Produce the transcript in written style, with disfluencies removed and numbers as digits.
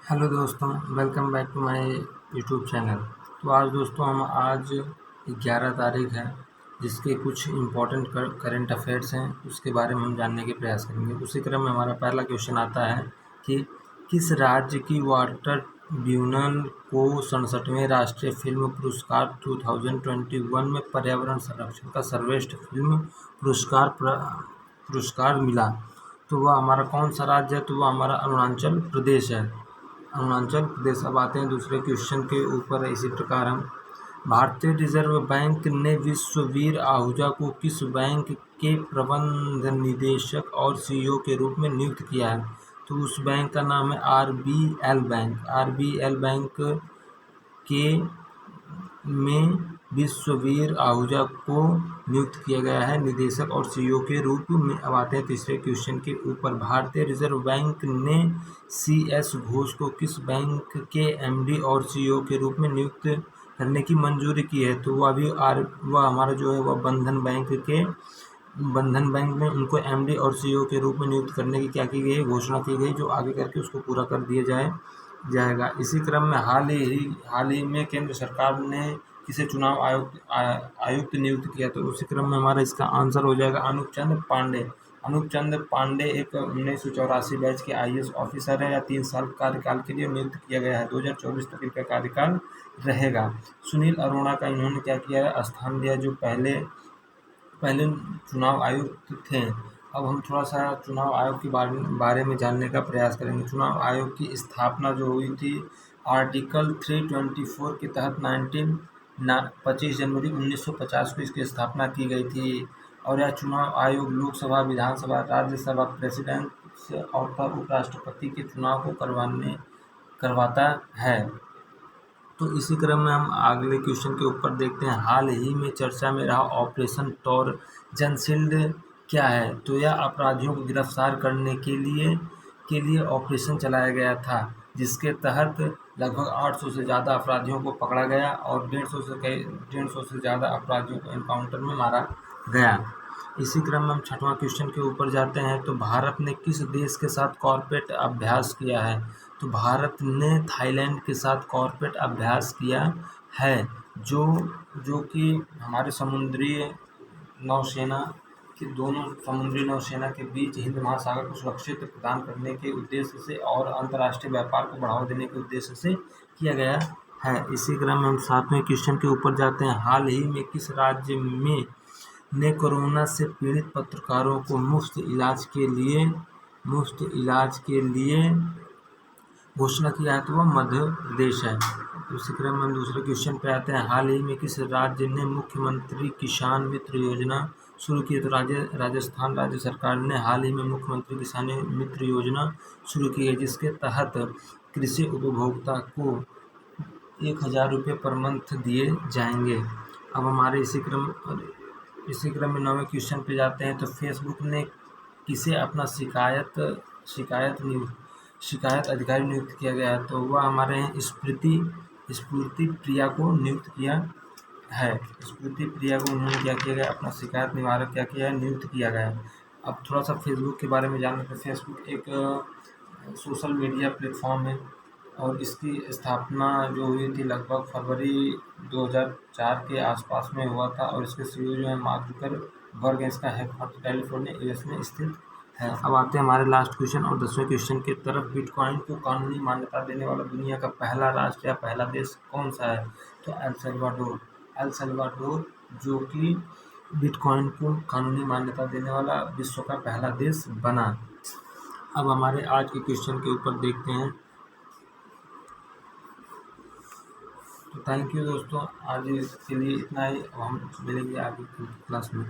Hello दोस्तों, welcome back to my YouTube channel. तो आज दोस्तों हम 11 तारीख है, जिसके कुछ इम्पोर्टेंट करंट अफेयर्स हैं उसके बारे में हम जानने के प्रयास करेंगे। उसी क्रम में हमारा पहला क्वेश्चन आता है कि किस राज्य की वाटर ब्यूनन को 67वें राष्ट्रीय फिल्म पुरस्कार 2021 में पर्यावरण संरक्षण का सर्वश्रेष्ठ फिल्म पुरस्कार मिला? तो वह हमारा कौन सा राज्य है? तो वह हमारा अरुणाचल प्रदेश है। अरुणाचल प्रदेश। अब आते हैं दूसरे क्वेश्चन के ऊपर। इसी प्रकार हम भारतीय रिजर्व बैंक ने विश्व वीर आहूजा को किस बैंक के प्रबंध निदेशक और सीईओ के रूप में नियुक्त किया है? तो उस बैंक का नाम है आरबीएल बैंक। आरबीएल बैंक के में विश्ववीर आहूजा को नियुक्त किया गया है निदेशक और सीईओ के रूप में। अब आते हैं तीसरे क्वेश्चन के ऊपर। भारतीय रिजर्व बैंक ने सीएस घोष को किस बैंक के एमडी और सीईओ के रूप में नियुक्त करने की मंजूरी की है? तो वह हमारा जो है वह बंधन बैंक में उनको एमडी और सीईओ के रूप में नियुक्त करने की क्या की गई है? घोषणा की गई, जो आगे करके उसको पूरा कर दिया जाएगा। इसी क्रम में हाल ही में केंद्र सरकार ने किसे चुनाव आयुक्त नियुक्त किया? तो उसी क्रम में हमारा इसका आंसर हो जाएगा अनूपचंद पांडे। अनूपचंद पांडे एक 1984 बैच के आईएएस ऑफिसर है, या 3 साल कार्यकाल के लिए नियुक्त किया गया है। 2024 तक इनका कार्यकाल रहेगा। सुनील अरोड़ा का इन्होंने क्या किया है? स्थान दिया, जो पहले चुनाव आयुक्त थे। अब हम थोड़ा सा चुनाव आयोग के बारे में जानने का प्रयास करेंगे। चुनाव आयोग की स्थापना जो हुई थी आर्टिकल 324 के तहत 25 जनवरी 1950 को इसकी स्थापना की गई थी। और यह चुनाव आयोग लोकसभा, विधानसभा, राज्यसभा, प्रेसिडेंट और उपराष्ट्रपति के चुनाव को करवाता है। तो इसी क्रम में हम अगले क्वेश्चन के ऊपर देखते हैं। हाल ही में चर्चा में रहा ऑपरेशन टॉर्जनशील्ड क्या है? तो यह अपराधियों को गिरफ्तार करने के लिए ऑपरेशन चलाया गया था, जिसके तहत लगभग 800 से ज़्यादा अपराधियों को पकड़ा गया और 150 से ज़्यादा अपराधियों को एनकाउंटर में मारा गया। इसी क्रम में हम छठवां क्वेश्चन के ऊपर जाते हैं। तो भारत ने किस देश के साथ कॉर्पोरेट अभ्यास किया है? तो भारत ने थाईलैंड के साथ कॉर्पोरेट अभ्यास किया है, जो कि हमारे दोनों समुद्री नौसेना के बीच हिंद महासागर को सुरक्षित प्रदान करने के उद्देश्य से और अंतर्राष्ट्रीय व्यापार को बढ़ावा देने के उद्देश्य से किया गया है। इसी क्रम में हम 7वें क्वेश्चन के ऊपर जाते हैं। हाल ही में किस राज्य ने कोरोना से पीड़ित पत्रकारों को मुफ्त इलाज के लिए घोषणा किया है? तो वह मध्य प्रदेश है। उसी क्रम में हम दूसरे क्वेश्चन पे आते हैं। हाल ही में किस राज्य ने मुख्यमंत्री किसान मित्र योजना शुरू की? तो राजस्थान राज्य सरकार ने हाल ही में मुख्यमंत्री किसान मित्र योजना शुरू की है, जिसके तहत कृषि उपभोक्ता को 1000 रुपये पर मंथ दिए जाएंगे। अब हमारे इसी क्रम में 9वें क्वेश्चन पे जाते हैं। तो फेसबुक ने किसे अपना शिकायत अधिकारी नियुक्त किया गया है? तो वह हमारे हैं स्फूर्ति प्रिया को नियुक्त किया है। स्फूर्ति प्रिया को उन्होंने क्या किया गया? अपना शिकायत निवारक क्या किया है? नियुक्त किया गया है। अब थोड़ा सा फेसबुक के बारे में जानना। तो फेसबुक एक सोशल मीडिया प्लेटफॉर्म है, और इसकी स्थापना जो हुई थी लगभग फरवरी 2004 के आसपास में हुआ था, और इसके सीईओ जो है मार्क जुकरबर्ग है। इसका हेडक्वार्टर कैलिफोर्निया यूएस में स्थित है। अब आते हैं हमारे लास्ट क्वेश्चन और 10वें क्वेश्चन की तरफ। बिटकॉइन को कानूनी मान्यता देने वाला दुनिया का पहला राष्ट्र या पहला देश कौन सा है? तो एल सल्वाडोर, जो कि बिटकॉइन को कानूनी मान्यता देने वाला विश्व का पहला देश बना। अब हमारे आज के क्वेश्चन के ऊपर देखते हैं। तो थैंक यू दोस्तों, आज के लिए इतना ही। अब हम मिलेंगे आगे की क्लास में।